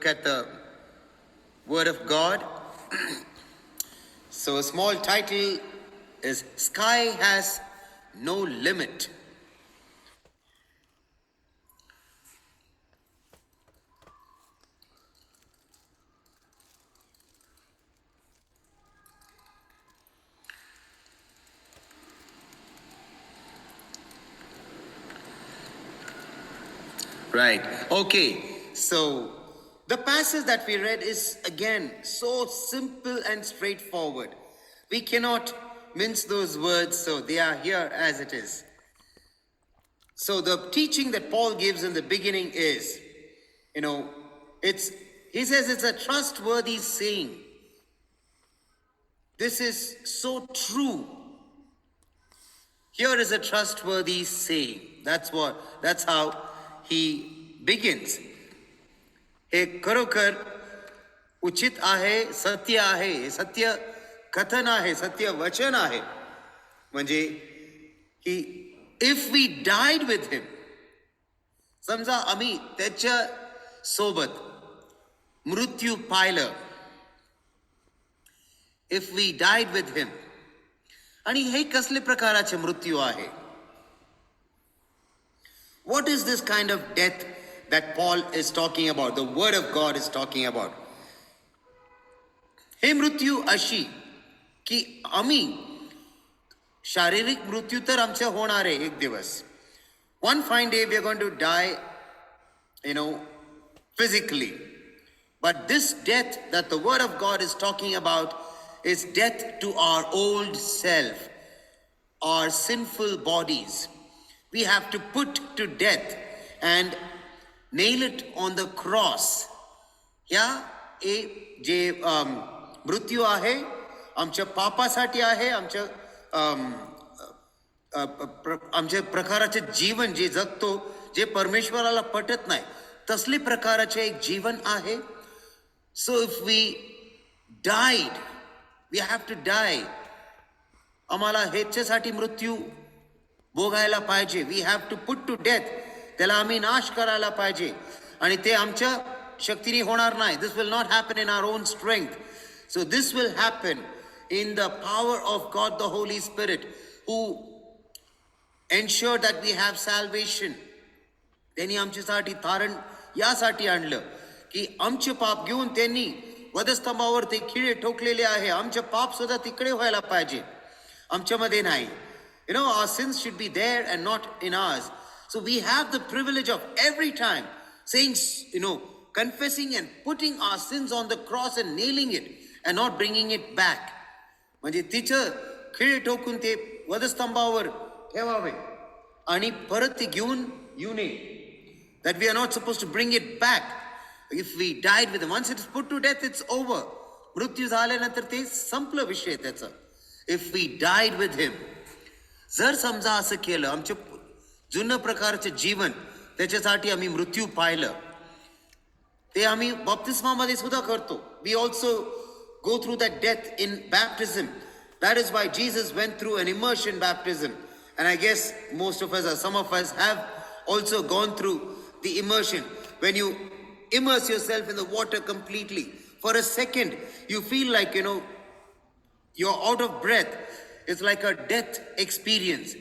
at the Word of God. So a small title is Sky Has No Limit. Right. Okay. So the passage that we read is again so simple and straightforward. We cannot mince those words, so they are here as it is. So the teaching that Paul gives in the beginning is, he says it's a trustworthy saying. This is so true. Here is a trustworthy saying. That's how he begins. हे खरोखर उचित आहे, सत्य आहे, सत्य कथन आहे, सत्य वचन आहे. म्हणजे if we died with him, समजा आम्ही त्याच्या सोबत मृत्यू पाहिलं, if we died with him. आणि हे कसले प्रकाराचे मृत्यू आहे? What is this kind of death that Paul is talking about, the Word of God is talking about? हे मृत्यू अशी की आम्ही शारीरिक मृत्यू तर आमच्या होणार आहे एक दिवस. One fine day we are going to die, physically. But this death that the Word of God is talking about is death to our old self, our sinful bodies. We have to put to death and nail it on the cross. जे मृत्यू आहे आमच्या पापासाठी आहे, आमच्या प्रकाराचे जीवन जे जगतो, जे परमेश्वराला पटत नाही, तसले प्रकाराचे एक जीवन आहे. So if we died, we have to die. आम्हाला ह्याच्यासाठी मृत्यू भोगायला पाहिजे. We have to put to death. त्याला आम्ही नाश करायला पाहिजे. आणि ते आमच्या शक्तीने होणार नाही. This will not happen in our own strength. So this will happen in the power of God the Holy Spirit, who ensure that we have salvation. त्यांनी आमच्यासाठी तारण यासाठी आणलं की आमचे पाप घेऊन त्यांनी वधस्तंभावर ते खिळे ठोकलेले आहे. आमचे पाप सुद्धा तिकडे व्हायला पाहिजे, आमच्यामध्ये नाही. Our sins should be there and not in ours. So we have the privilege of every time saying, confessing and putting our sins on the cross and nailing it and not bringing it back. म्हणजे तिचं खिळे ठोकून ते वधस्तंभावर ठेवावे आणि परत ते घेऊन येऊ नये. That we are not supposed to bring it back. If we died with him, once it is put to death, it's over. मृत्यू झाल्यानंतर ते संपलं विषय त्याचा. If we died with him, जर समजा असं केलं, आमचे जुनं प्रकारचे जीवन त्याच्यासाठी आम्ही मृत्यू पाहिलं, ते आम्ही बप्तिस्मामध्ये सुद्धा करतो. We also go through that death in baptism. That is why Jesus went through an immersion baptism. And I guess most of us, some of us have also gone through the immersion. When you immerse yourself in the water completely, for a second you feel like you're out of breath. It's like a death experience,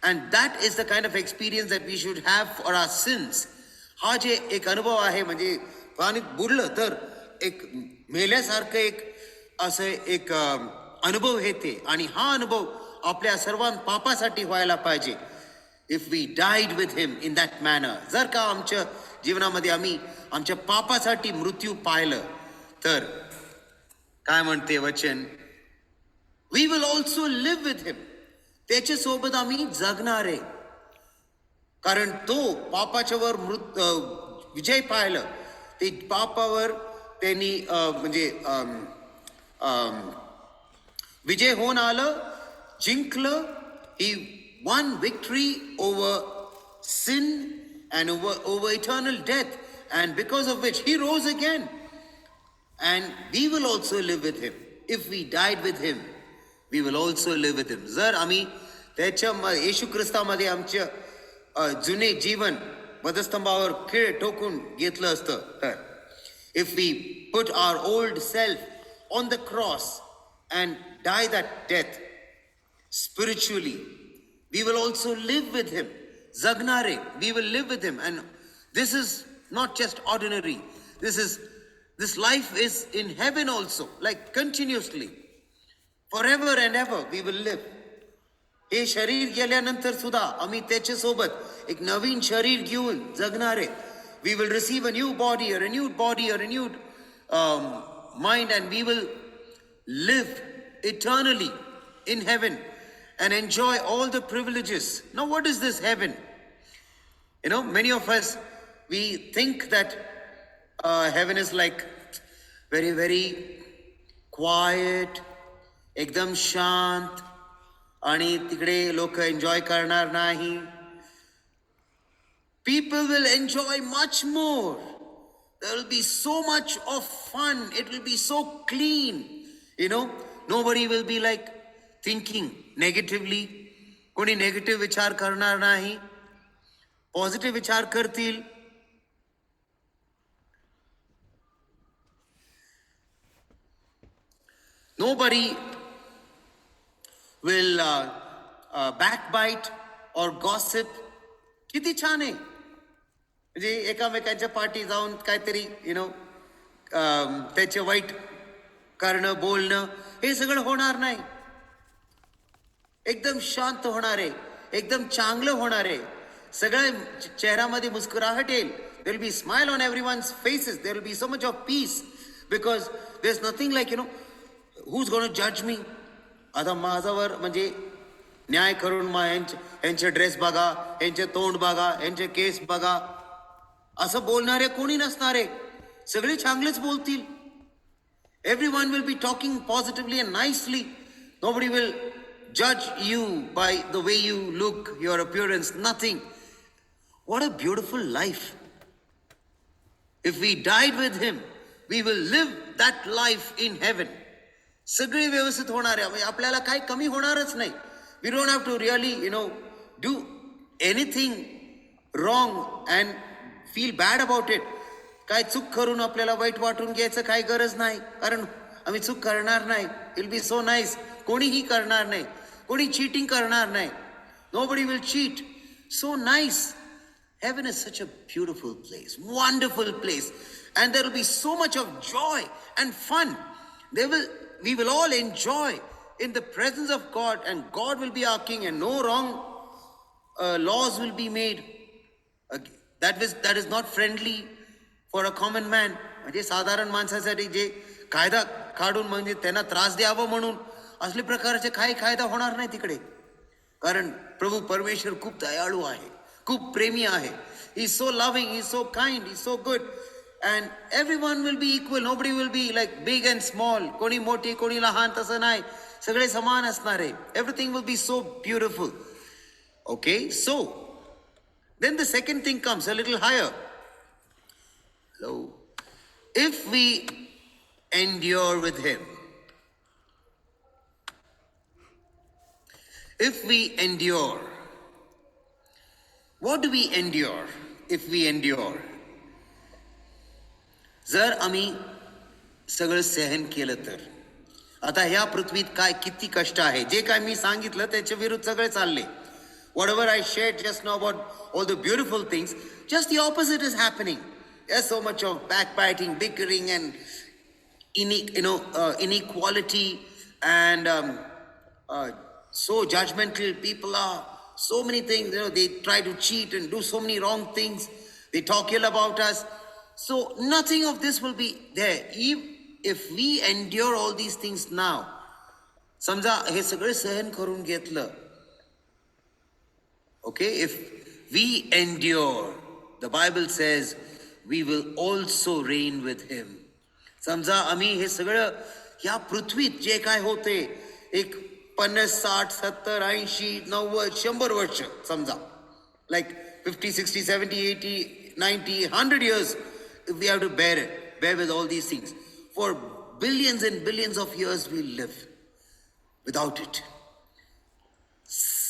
and that is the kind of experience that we should have for our sins. हा जे एक अनुभव आहे, म्हणजे पाण्यात बुडलं तर एक मेल्यासारखं एक असं एक अनुभव येते. आणि हा अनुभव आपल्या सर्वां पापासाठी व्हायला पाहिजे. If we died with him in that manner. जर का आमच्या जीवनामध्ये आम्ही आमच्या पापासाठी मृत्यू पाहिलं, तर काय म्हणते वचन? We will also live with him. त्याच्या सोबत आम्ही जगणार आहे. कारण तो पापाच्या वर विजय पाहिलं. ते पापावर त्यांनी म्हणजे विजय होऊन आलं, जिंकलं. He won victory over sin and over eternal death, and because of which he rose again, and we will also live with him. If we died with him, we will also live with him. जर आम्ही त्याच्या येशू ख्रिस्तामध्ये आमचे जुने जीवन वधस्तंभावर खिळे ठोकून घेतलं असतं, तर if we put our old self on the cross and die that death spiritually, we will also live with him. Zagnare, we will live with him. And this is not just ordinary. This life is in heaven also, like continuously. Forever and ever we will live. हे शरीर गेल्यानंतर सुद्धा आम्ही त्याच्या सोबत एक नवीन शरीर घेऊन जगणार आहे. We will receive a new body, a renewed body, a renewed mind, and we will live eternally in heaven and enjoy all the privileges. Now, what is this heaven? You know, many of us, we think that heaven is like very, very quiet, एकदम शांत, आणि तिकडे लोक enjoy करणार नाही. People will enjoy much more. There will be so much of fun. It will be so clean. You know, nobody will be like thinking negatively. कोणी negative विचार करणार नाही, पॉझिटिव्ह विचार करतील. Nobody will backbite or gossip. किती छान आहे. म्हणजे एकामेकांच्या पाठी जाऊन काहीतरी त्याचे वाईट करणं, बोलणं, हे सगळं होणार नाही. एकदम शांत होणार आहे, एकदम चांगलं होणार आहे. सगळ्या चेहऱ्यामध्ये मुस्कुराहट येईल. There will be smile on everyone's faces. There will be so much of peace because there's nothing like who's going to judge me. आता माझ्यावर म्हणजे न्याय करून यांचे ड्रेस बघा, यांचे तोंड बघा, यांचे केस बघा, असं बोलणारे कोणी नसणारे. सगळे चांगलेच बोलतील. Everyone will be talking positively and nicely. Nobody will judge you by the way you look, your appearance, nothing. What a beautiful life. If we died with him, we will live that life in heaven. सगळे व्यवस्थित होणार आहे. म्हणजे आपल्याला काही कमी होणारच नाही. We don't have to really, do anything wrong and feel bad about it. काय चूक करून आपल्याला वाईट वाटून घ्यायचं काही गरज नाही, कारण आम्ही चूक करणार नाही. It'll be so nice. कोणीही करणार नाही, कोणी cheating करणार नाही. Nobody will cheat. So nice. Heaven is such a beautiful place, wonderful place, and there will be so much of joy and fun. We will all enjoy in the presence of God, and God will be our king, and no wrong laws will be made. That is not friendly for a common man. म्हणजे साधारण माणसासाठी जे कायदा काढून म्हणजे त्यांना त्रास द्यावा म्हणून असले प्रकारचे काही कायदा होणार नाही तिकडे. कारण प्रभू परमेश्वर खूप दयाळू आहे, खूप प्रेमी आहे. He is so loving, he is so kind, he is so good. And everyone will be equal. Nobody will be like big and small. कोणी मोठी, कोणी लहान, तसं नाही. सगळे समान असणार आहे. Everything will be so beautiful. Okay, so then the second thing comes a little higher. So, if we endure with him, if we endure, what do we endure if we endure? जर आम्ही सगळं सहन केलं तर. आता ह्या पृथ्वीत काय किती कष्ट आहे. जे काय मी सांगितलं त्याच्या विरुद्ध सगळे चालले. Whatever I shared just now about all the beautiful things, just the opposite is happening. There's so much of backbiting, bickering, and inequality, and so judgmental people are. So many things, they try to cheat and do so many wrong things. They talk ill about us. So nothing of this will be there. If we endure all these things now, समजा हे सगळे सहन करून घेतलं. Okay, if we endure, the Bible says we will also reign with him. समजा आम्ही हे सगळं या पृथ्वीत जे काय होते एक 50, 60, 70, 80, 90, 100 वर्ष समजा, like 50, 60, 70, 80, 90, 100 years, if we have to bear with all these things. For billions and billions of years we live without it.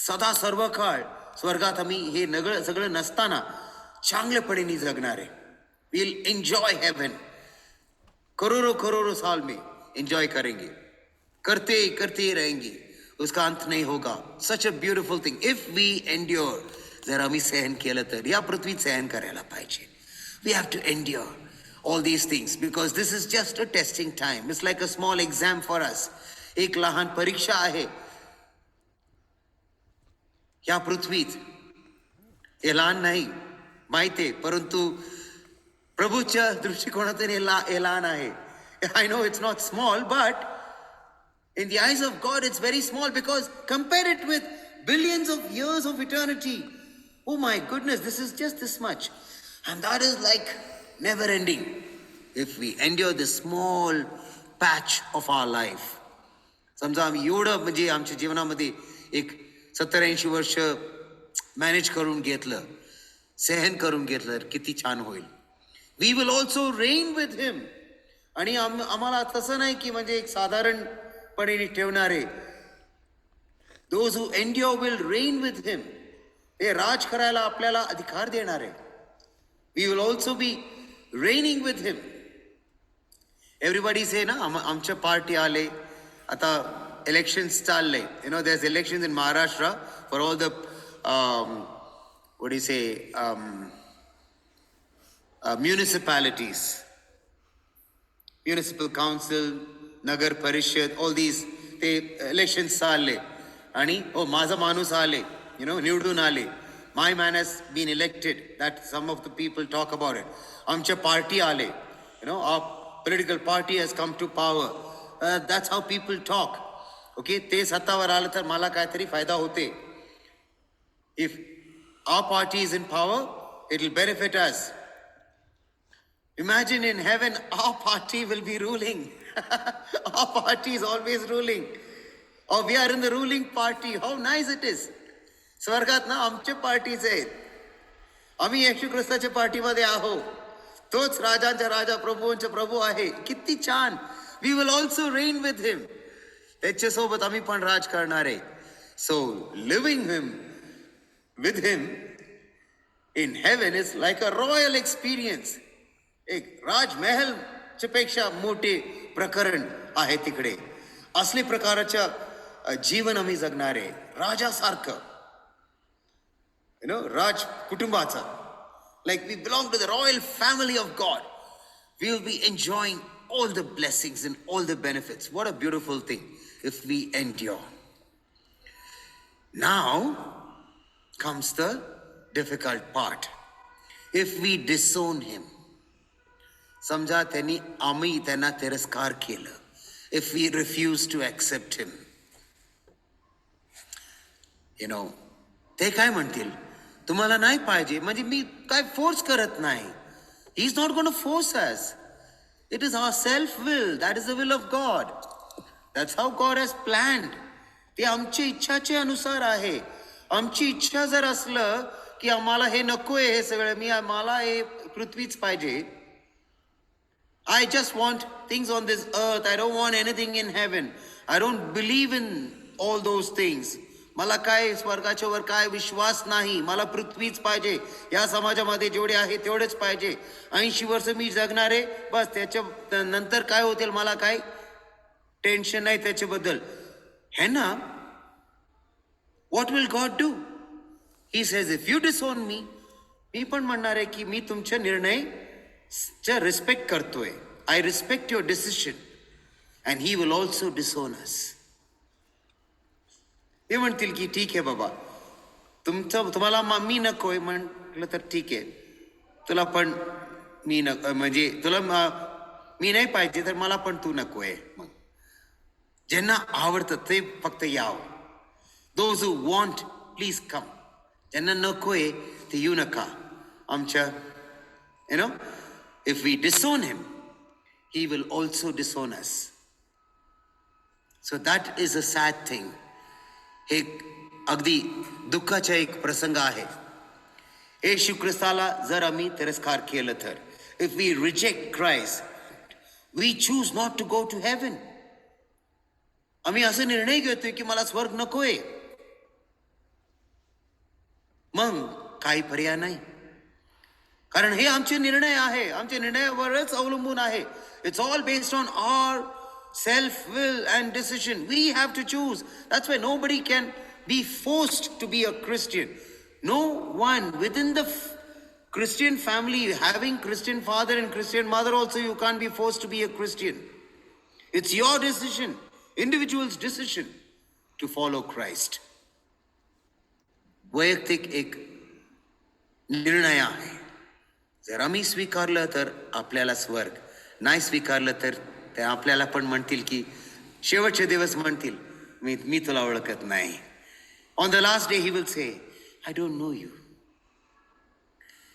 सदा सर्व काळ स्वर्गात आम्ही हे सगळं नसताना चांगल्यापणे जगणार आहे. We'll enjoy heaven. करोड़ों करोड़ों साल में एंजॉय करेंगे, करते करते ही रहेंगे, उसका अंत नहीं होगा. Such a beautiful thing if we endure. जर आम्ही सहन केलं तर या पृथ्वीत सहन करायला पाहिजे. We have to endure all these things because this is just a testing time. It's like a small exam for us. एक लहान परीक्षा आहे या पृथ्वीत. हे लहान नाही माहिती आहे, परंतु प्रभूच्या दृष्टिकोनातून हे लहान आहे. I know it's not small, but in the eyes of God it's very small because compare it with billions of years of eternity. Oh my goodness, this is just this much. And that is like never ending if we endure this small patch of our life. समजा आम्ही एवढं म्हणजे आमच्या जीवनामध्ये एक 70-80 वर्ष manage करून घेतलं, सहन करून घेतलं, किती छान होईल. We will also reign with him. आणि आम्हाला तसं नाही की म्हणजे एक साधारणपणे ठेवणारे. Those who endure will reign with him. हे राज करायला आपल्याला अधिकार देणारे. We will also be reigning with him. Everybody say ना आमच्या पार्टी आले, आता इलेक्शन्स चालले. You know there is elections in Maharashtra for all the what do you say municipalities, municipal council, nagar parishad, all these ते elections चालले. आणि माझा माणूस आले, you know, निवडून आले. My man has been elected. That some of the people talk about it. आमच्या party आले, you know, our political party has come to power. That's how people talk. Okay, ते सत्तावर आलं तर मला काहीतरी फायदा होते. If our party is in power, it will benefit us. Imagine in heaven, our party will be ruling. Our party is always ruling. Or we are in the ruling party. How nice it is. स्वर्गात ना आमचे parties आहेत. आम्ही येशू ख्रिस्ताच्या पार्टीमध्ये आहोत. तोच राजांचा राजा, प्रभूंचा प्रभू आहे. किती छान. We will also reign with him. त्याच्यासोबत आम्ही पण राज करणार आहे. So living him with him in heaven is like a royal experience. एक राजमहल पेक्षा मोठे प्रकरण आहे तिकडे. असले प्रकारच्या जीवन आम्ही जगणारे राजासारखं, यु नो, राज कुटुंबाचा. Like we belong to the royal family of God. We will be enjoying all the blessings and all the benefits. What a beautiful thing if we endure. Now comes the difficult part. If we disown him. समजा त्यांनी आम्ही त्यांना तिरस्कार केलं. If we refuse to accept him. You know, ते काय म्हणतील, तुम्हाला नाही पाहिजे म्हणजे मी काय फोर्स करत नाही. He is not going to force us. It is our self-will. That is the will of God. That's how God has planned. ते आमच्या इच्छाचे अनुसार आहे. आमची इच्छा जर असलं की आम्हाला हे नकोय, हे सगळं आम्हाला हे पृथ्वीच पाहिजे. I just want things on this earth. I don't want anything in heaven. I don't believe in all those things. मला काय स्वर्गाच्या वर काय विश्वास नाही. मला पृथ्वीच पाहिजे. या समाजामध्ये जेवढे आहे तेवढेच पाहिजे. 80 वर्ष मी जगणारे, बस त्याच्या नंतर काय होतील मला काय टेन्शन नाही त्याच्याबद्दल. है ना? What will God do? He says, if you disown me, मी पण म्हणणार आहे की मी तुमच्या निर्णय रिस्पेक्ट करतोय. I respect your decision. And he will also disown us. ते म्हणतील की ठीक आहे बाबा, तुम्हाला मी नकोय म्हटलं तर ठीक आहे, तुला पण मी म्हणजे तुला मी नाही पाहिजे तर मला पण तू नकोय. मग ज्यांना आवडतं ते फक्त यावं. Those who want please come. ज्यांना नकोय ते येऊ नका आमच्या. You know, if we disown him, he will also disown us. So that is a sad thing. हे अगदी दुःखाचा एक प्रसंग आहे. येशू ख्रिस्ताला जर आम्ही तिरस्कार केलं तर, if we reject Christ, we choose not to go to heaven. आम्ही असा निर्णय घेतोय की मला स्वर्ग नकोय, मग काही पर्याय नाही. कारण हे आमचे निर्णय आहे, आमच्या निर्णयावरच अवलंबून आहे. It's all based on our self will and decision. We have to choose. That's why nobody can be forced to be a Christian. No one within the Christian family, having Christian father and Christian mother also, you can't be forced to be a Christian. It's your decision, individual's decision to follow Christ. वैयक्तिक एक निर्णय आहे. जर आम्ही स्वीकारलं तर आपल्याला स्वर्ग, नाही स्वीकारलं तर ते आपल्याला पण म्हणतील की शेवटचे दिवस म्हणतील मी तुला ओळखत नाही. On the last day he will say, I don't know you.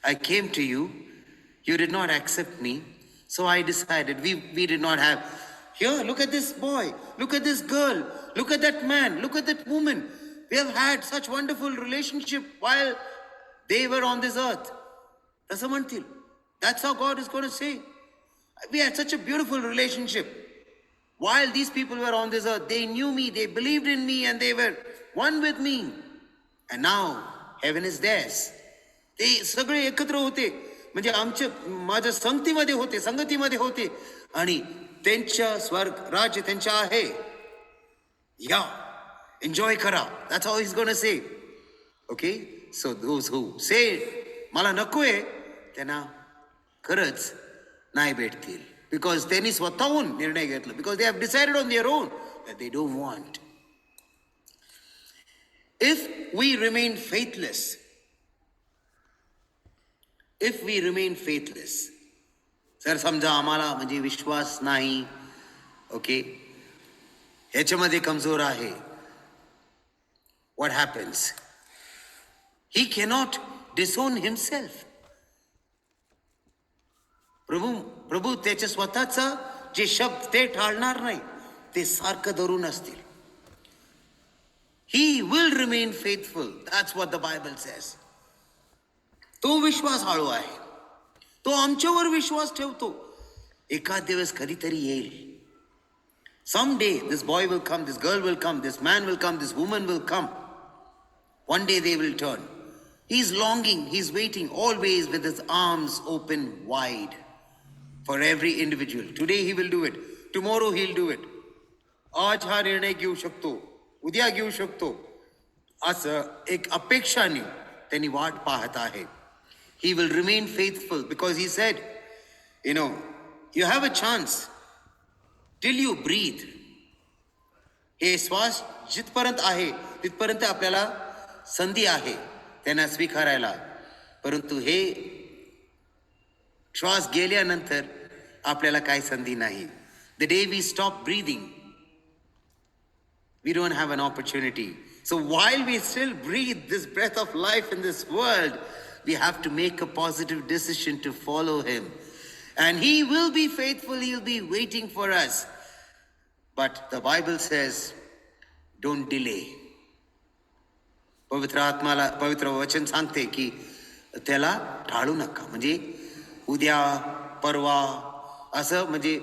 I came to you, you did not accept me, so I decided we did not have. Here, look at this boy, look at this girl, look at that man, look at that woman. We have had such wonderful relationship while they were on this earth. तसं म्हणतील. That's how God is going to say. We had such a beautiful relationship. While these people were on this earth, they knew me, they believed in me, and they were one with me. And now, heaven is theirs. ते सगळे एकत्र होते, म्हणजे आमच्या माझ्या संगतीमध्ये होते आणि त्यांच्या स्वर्ग राज्य त्यांच्या आहे. या एन्जॉय करा. That's how he's going to say. Okay? So those who say मला नकोय, त्यांना खरंच नाही भेटतील. Because त्यांनी स्वतःहून निर्णय घेतला. Because they have decided on their own that they don't want. If we remain faithless, जर समजा आम्हाला म्हणजे विश्वास नाही, ओके, ह्याच्यामध्ये कमजोर आहे, what happens? He cannot disown himself. प्रभू त्याच्या स्वतःचा जे शब्द ते टाळणार नाही, ते सारखं धरून असतील. He will remain faithful. That's what the Bible says. तो विश्वासाळू आहे. तो आमच्यावर विश्वास ठेवतो. एका दिवस कधीतरी येईल. Someday this boy will come, this girl will come, this man will come, this woman will come. One day they will turn. He's longing, he's waiting, always with his arms open wide for every individual. Today he will do it. Tomorrow he'll do it. आज हा निर्णय घेऊ शकतो, उद्या घेऊ शकतो, असं एक अपेक्षाने त्यांनी वाट पाहत आहे. He will remain faithful because he said, you have a chance till you breathe. हे श्वास जिथपर्यंत आहे तिथपर्यंत आपल्याला संधी आहे त्यांना स्वीकारायला. परंतु हे श्वास गेल्यानंतर आपल्याला काही संधी नाही. The day we stop breathing, we don't have an opportunity. So while we still breathe this breath of life in this world, we have to make a positive decision to follow him. And he will be faithful, he will be waiting for us. But the Bible says, don't delay. पवित्र वचन सांगते की त्याला टाळू नका. म्हणजे उद्या परवा असं म्हणजे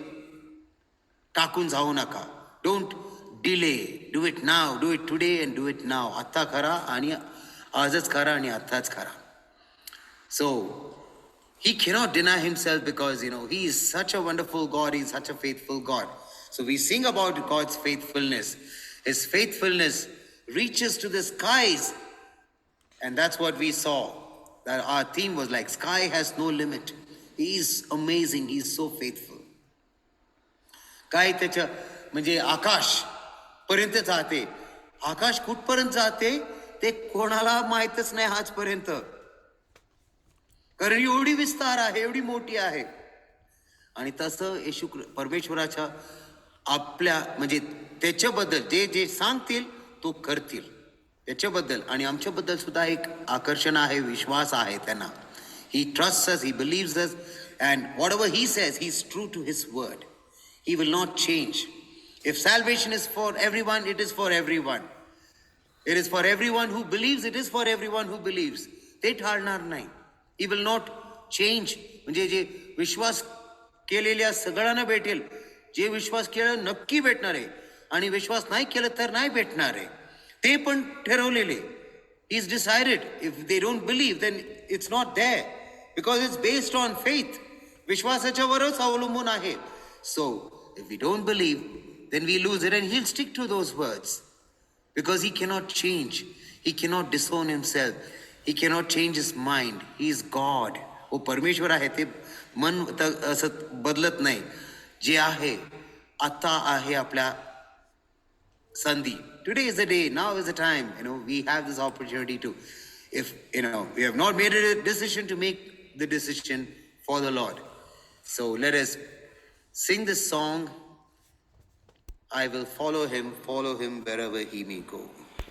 टाकून जाऊ नका. Don't delay. Do it now, do it today and do it नाव. आत्ता करा आणि आजच करा आणि आत्ताच करा. So he cannot deny himself because he is such a wonderful God, he is such a faithful God. So we sing about God's faithfulness. His faithfulness reaches to the skies, and that's what we saw. That our theme was like sky has no limit. He is amazing, he is so faithful. काय त्याच्या म्हणजे आकाश पर्यंत जाते. आकाश कुठपर्यंत जाते ते कोणाला माहीतच नाही आजपर्यंत, कारण एवढी विस्तार आहे, एवढी मोठी आहे. आणि तसं येशू परमेश्वराच्या आपल्या म्हणजे त्याच्याबद्दल जे जे सांगतील तो करतील त्याच्याबद्दल. आणि आमच्याबद्दल सुद्धा एक आकर्षण आहे, विश्वास आहे त्यांना. He trust us, he believes us, and whatever he says, he is true to his word. He will not change. If salvation is for everyone, it is for everyone. It is for everyone who believes, it is for everyone who believes. ते टाळणार नाही. He will not change. म्हणजे जे विश्वास केलेल्या सगळ्यांना भेटेल. जे विश्वास केलं नक्की भेटणार आहे, आणि विश्वास नाही केलं तर नाही भेटणार आहे. ते पण ठरवलेले. He is decided. If they don't believe, then it's not there. Because it's based on faith. विश्वासाच्यावरच अवलंबून आहे. So if we don't believe then we lose it, and he'll stick to those words because he cannot change, he cannot disown himself, he cannot change his mind. He is God. वो परमेश्वर आहे, ते मन असं बदलत नाही. जे आहे आता आहे आपल्या संधी. Today is the day, now is the time, we have this opportunity to, if we have not made a decision, to make the decision for the Lord. So let us sing this song, I will follow him wherever he may go.